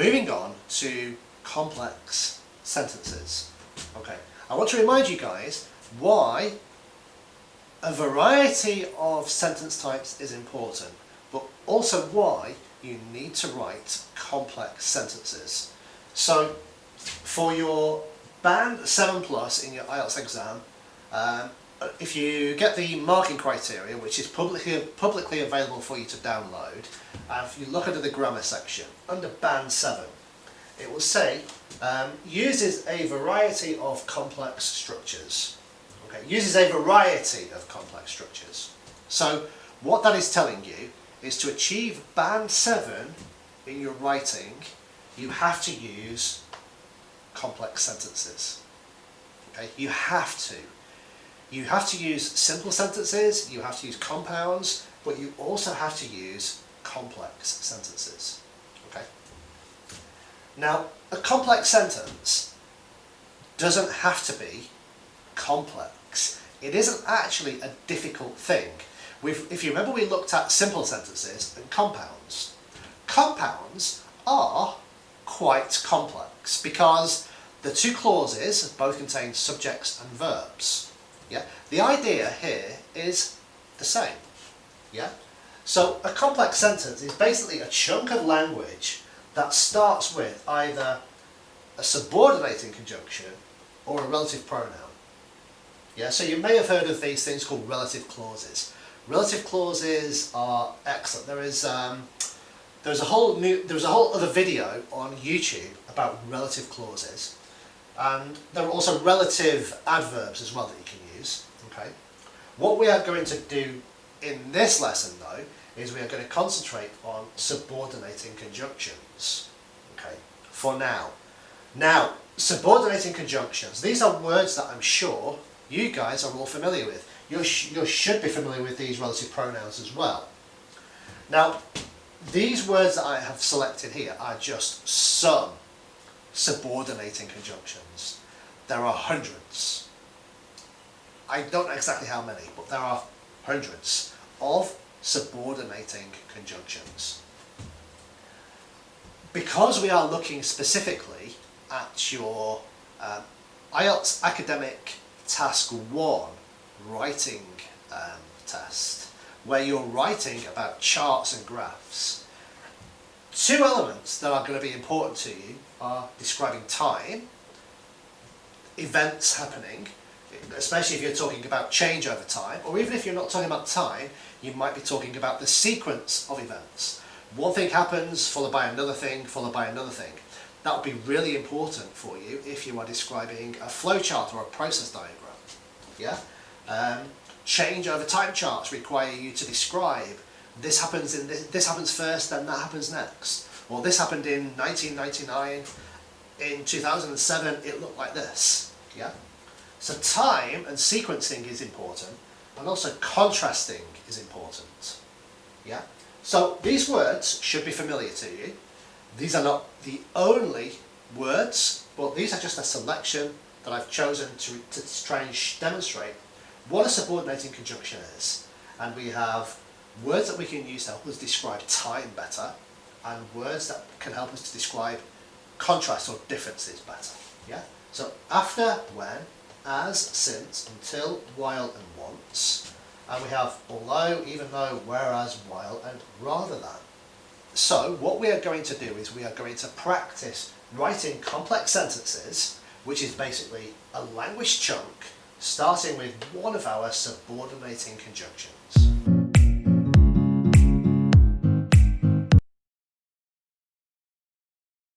moving on to complex sentences. Okay, I want to remind you guys why a variety of sentence types is important, but also why you need to write complex sentences. So for your Band 7 Plus in your IELTS exam, if you get the marking criteria, which is publicly available for you to download, and if you look under the grammar section, under Band 7, it will say, uses a variety of complex structures. Okay, uses a variety of complex structures. So what that is telling you is to achieve Band 7 in your writing, you have to use complex sentences. Okay, you have to. You have to use simple sentences, you have to use compounds, but you also have to use complex sentences. Okay? Now, a complex sentence doesn't have to be complex. It isn't actually a difficult thing. If you remember, we looked at simple sentences and compounds. Compounds are quite complex because the two clauses both contain subjects and verbs. Yeah? The idea here is the same. Yeah? So a complex sentence is basically a chunk of language that starts with either a subordinating conjunction or a relative pronoun. Yeah? So you may have heard of these things called relative clauses. Relative clauses are excellent. There's a whole other video on YouTube about relative clauses, and there are also relative adverbs as well that you can use. Okay. What we are going to do in this lesson, though, is we are going to concentrate on subordinating conjunctions. Okay. For now. Now, subordinating conjunctions. These are words that I'm sure you guys are all familiar with. You should be familiar with these relative pronouns as well. Now, these words that I have selected here are just some subordinating conjunctions. There are hundreds. I don't know exactly how many, but there are hundreds of subordinating conjunctions. Because we are looking specifically at your IELTS Academic Task 1 writing test, where you're writing about charts and graphs, two elements that are going to be important to you are describing time, events happening, especially if you're talking about change over time, or even if you're not talking about time, you might be talking about the sequence of events. One thing happens, followed by another thing, followed by another thing. That would be really important for you if you are describing a flowchart or a process diagram. Yeah? Change over time charts require you to describe this happens first, then that happens next. Or this happened in 1999, in 2007 it looked like this. Yeah? So time and sequencing is important, and also contrasting is important. Yeah? So these words should be familiar to you. These are not the only words, but these are just a selection that I've chosen to try and demonstrate what a subordinating conjunction is. And we have words that we can use to help us describe time better, and words that can help us to describe contrast or differences better. Yeah? So after, when, as, since, until, while and once. And we have although, even though, whereas, while and rather than. So what we are going to do is we are going to practice writing complex sentences, which is basically a language chunk starting with one of our subordinating conjunctions.